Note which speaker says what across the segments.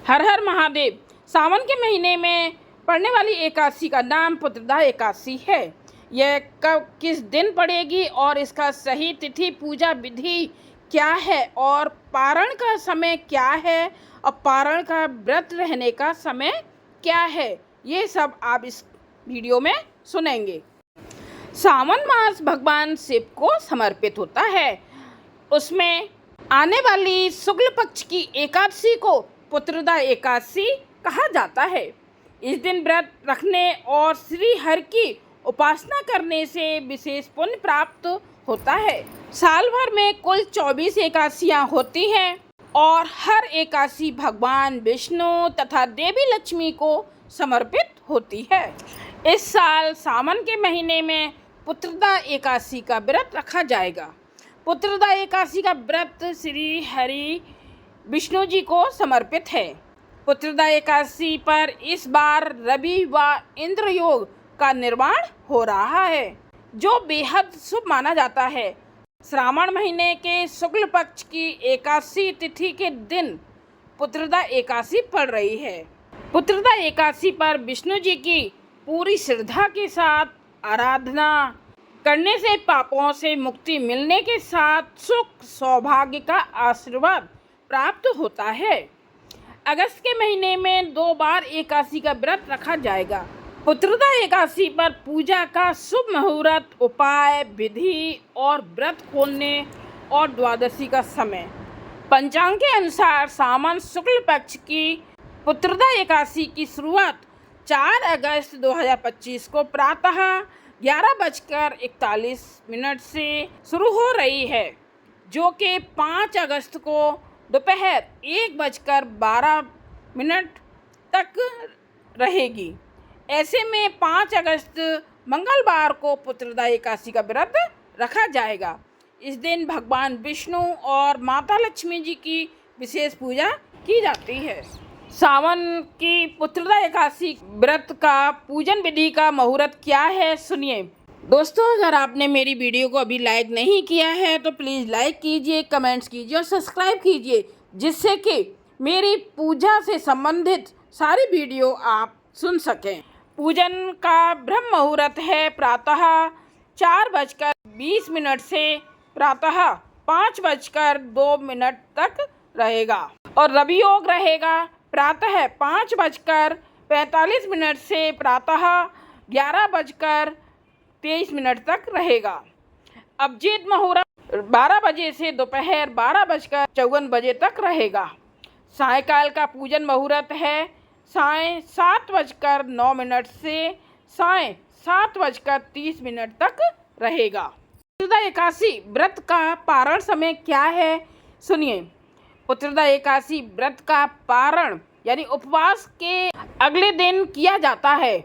Speaker 1: हर हर महादेव। सावन के महीने में पड़ने वाली एकादशी का नाम पुत्रदा एकादशी है। यह कब किस दिन पड़ेगी और इसका सही तिथि पूजा विधि क्या है और पारण का समय क्या है और पारण का व्रत रहने का समय क्या है, ये सब आप इस वीडियो में सुनेंगे। सावन मास भगवान शिव को समर्पित होता है। उसमें आने वाली शुक्ल पक्ष की एकादशी को पुत्रदा एकादशी कहा जाता है। इस दिन व्रत रखने और श्री हरि की उपासना करने से विशेष पुण्य प्राप्त होता है। साल भर में कुल 24 एकादशियाँ होती हैं और हर एकादशी भगवान विष्णु तथा देवी लक्ष्मी को समर्पित होती है। इस साल सावन के महीने में पुत्रदा एकादशी का व्रत रखा जाएगा। पुत्रदा एकादशी का व्रत श्री हरि विष्णु जी को समर्पित है। पुत्रदा एकादशी पर इस बार रवि व इंद्र योग का निर्माण हो रहा है, जो बेहद शुभ माना जाता है। श्रावण महीने के शुक्ल पक्ष की एकादशी तिथि के दिन पुत्रदा एकादशी पड़ रही है। पुत्रदा एकादशी पर विष्णु जी की पूरी श्रद्धा के साथ आराधना करने से पापों से मुक्ति मिलने के साथ सुख सौभाग्य का आशीर्वाद प्राप्त होता है। अगस्त के महीने में 2 बार एकादशी का व्रत रखा जाएगा। पुत्रदा एकादशी पर पूजा का शुभ मुहूर्त, उपाय, विधि और व्रत खोलने और द्वादशी का समय। पंचांग के अनुसार सावन शुक्ल पक्ष की पुत्रदा एकादशी की शुरुआत 4 अगस्त 2025 को प्रातः 11:41 से शुरू हो रही है, जो कि 5 अगस्त को दोपहर 1:12 तक रहेगी। ऐसे में 5 अगस्त मंगलवार को पुत्रदा एकादशी का व्रत रखा जाएगा। इस दिन भगवान विष्णु और माता लक्ष्मी जी की विशेष पूजा की जाती है। सावन की पुत्रदा एकादशी व्रत का पूजन विधि का मुहूर्त क्या है, सुनिए। दोस्तों, अगर आपने मेरी वीडियो को अभी लाइक नहीं किया है तो प्लीज़ लाइक कीजिए, कमेंट्स कीजिए और सब्सक्राइब कीजिए, जिससे कि मेरी पूजा से संबंधित सारी वीडियो आप सुन सकें। पूजन का ब्रह्म मुहूर्त है प्रातः 4:20 से प्रातः 5:02 तक रहेगा और रवि योग रहेगा प्रातः 5:45 से प्रातः 11:23 तक रहेगा। अभिजीत मुहूर्त 12 बजे से दोपहर 12:54 तक रहेगा। सायंकाल का पूजन मुहूर्त है साय 7:09 से साय 7:30 तक रहेगा। पुत्रदा एकादशी व्रत का पारण समय क्या है, सुनिए। पुत्रदा एकादशी व्रत का पारण यानी उपवास के अगले दिन किया जाता है।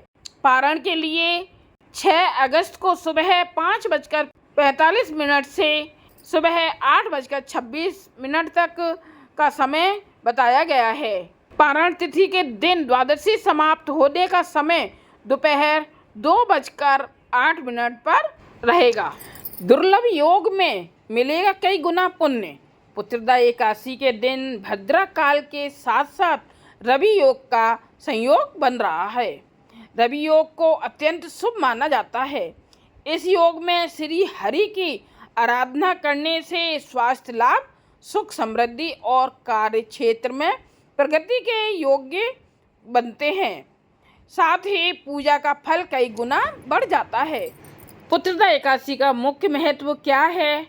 Speaker 1: पारण के लिए 6 अगस्त को सुबह 5:45 से सुबह 8:26 तक का समय बताया गया है। पारण तिथि के दिन द्वादशी समाप्त होने का समय दोपहर 2:08 पर रहेगा। दुर्लभ योग में मिलेगा कई गुना पुण्य। पुत्रदा एकादशी के दिन भद्रा काल के साथ साथ रवि योग का संयोग बन रहा है। रवि योग को अत्यंत शुभ माना जाता है। इस योग में श्री हरि की आराधना करने से स्वास्थ्य लाभ, सुख समृद्धि और कार्य क्षेत्र में प्रगति के योग्य बनते हैं। साथ ही पूजा का फल कई गुना बढ़ जाता है। पुत्रदा एकादशी का मुख्य महत्व क्या है?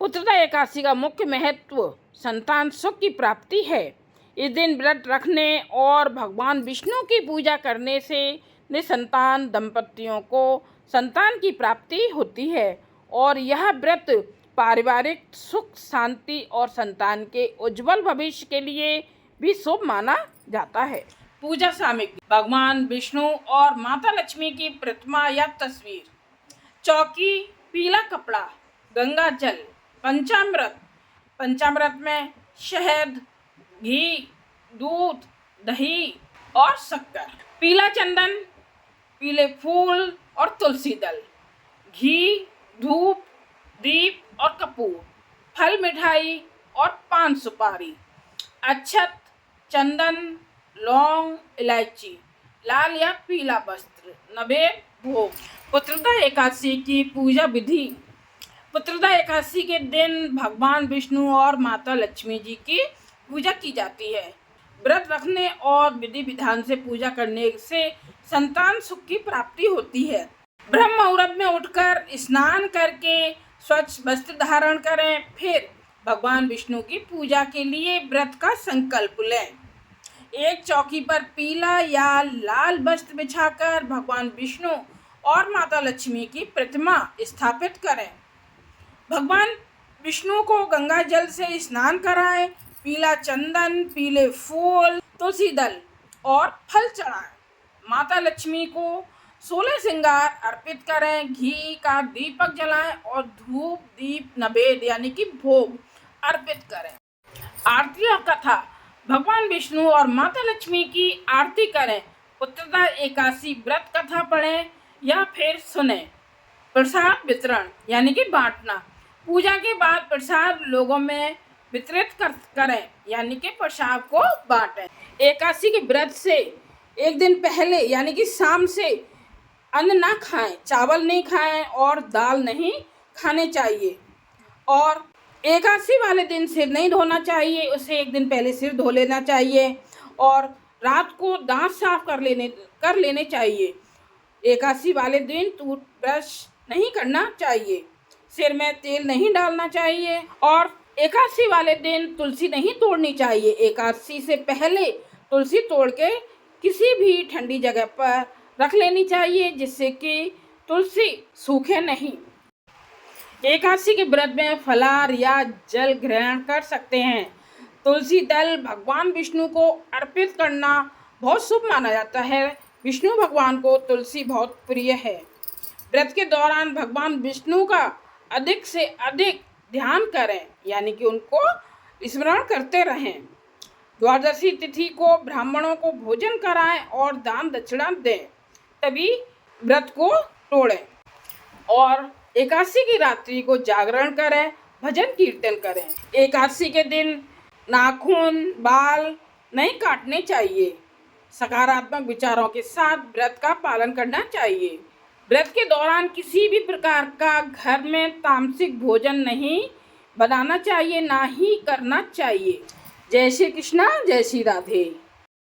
Speaker 1: पुत्रदा एकादशी का मुख्य महत्व संतान सुख की प्राप्ति है। इस दिन व्रत रखने और भगवान विष्णु की पूजा करने से निसंतान दंपतियों को संतान की प्राप्ति होती है और यह व्रत पारिवारिक सुख, शांति और संतान के उज्जवल भविष्य के लिए भी शुभ माना जाता है। पूजा सामग्री: भगवान विष्णु और माता लक्ष्मी की प्रतिमा या तस्वीर, चौकी, पीला कपड़ा, गंगा जल, पंचामृत में शहद, घी, दूध, दही और शक्कर, पीला चंदन, पीले फूल और तुलसी दल, घी, धूप, दीप और कपूर, फल, मिठाई और पान सुपारी, अक्षत, चंदन, लौंग, इलायची, लाल या पीला वस्त्र, नवेद, भोग। पुत्रदा एकादशी की पूजा विधि। पुत्रदा एकादशी के दिन भगवान विष्णु और माता लक्ष्मी जी की पूजा की जाती है। व्रत रखने और विधि विधान से पूजा करने से संतान सुख की प्राप्ति होती है। ब्रह्म मुहूर्त में उठकर स्नान करके स्वच्छ वस्त्र धारण करें, फिर भगवान विष्णु की पूजा के लिए व्रत का संकल्प लें। एक चौकी पर पीला या लाल वस्त्र बिछाकर भगवान विष्णु और माता लक्ष्मी की प्रतिमा स्थापित करें। भगवान विष्णु को गंगा जल से स्नान कराएं, पीला चंदन, पीले फूल, तुलसी दल और फल चढ़ाएं। माता लक्ष्मी को 16 श्रृंगार अर्पित करें, घी का दीपक जलाएं और धूप, दीप, नवेद यानी कि भोग अर्पित करें। आरती और कथा। भगवान विष्णु और माता लक्ष्मी की आरती करें। पुत्रदा एकादशी व्रत कथा पढ़ें या फिर सुनें। प्रसाद वितरण यानी कि बांटना। पूजा के बाद प्रसाद लोगों में वितरित करें यानी कि प्रसाद को बांटें। एकादशी के व्रत से एक दिन पहले यानी कि शाम से अन्न ना खाएं, चावल नहीं खाएं और दाल नहीं खाने चाहिए। और एकादशी वाले दिन सिर नहीं धोना चाहिए, उसे एक दिन पहले सिर धो लेना चाहिए और रात को दांत साफ कर लेने चाहिए। एकादशी वाले दिन टूथब्रश नहीं करना चाहिए, सिर में तेल नहीं डालना चाहिए और एकादशी वाले दिन तुलसी नहीं तोड़नी चाहिए। एकादशी से पहले तुलसी तोड़ के किसी भी ठंडी जगह पर रख लेनी चाहिए जिससे कि तुलसी सूखे नहीं। एकादशी के व्रत में फलाहार या जल ग्रहण कर सकते हैं। तुलसी दल भगवान विष्णु को अर्पित करना बहुत शुभ माना जाता है। विष्णु भगवान को तुलसी बहुत प्रिय है। व्रत के दौरान भगवान विष्णु का अधिक से अधिक ध्यान करें यानी कि उनको स्मरण करते रहें। द्वादशी तिथि को ब्राह्मणों को भोजन कराएं और दान दक्षिणा दें, तभी व्रत को तोड़ें। और एकादशी की रात्रि को जागरण करें, भजन कीर्तन करें। एकादशी के दिन नाखून, बाल नहीं काटने चाहिए। सकारात्मक विचारों के साथ व्रत का पालन करना चाहिए। व्रत के दौरान किसी भी प्रकार का घर में तामसिक भोजन नहीं बनाना चाहिए, ना ही करना चाहिए। जय श्री कृष्णा, जय श्री राधे।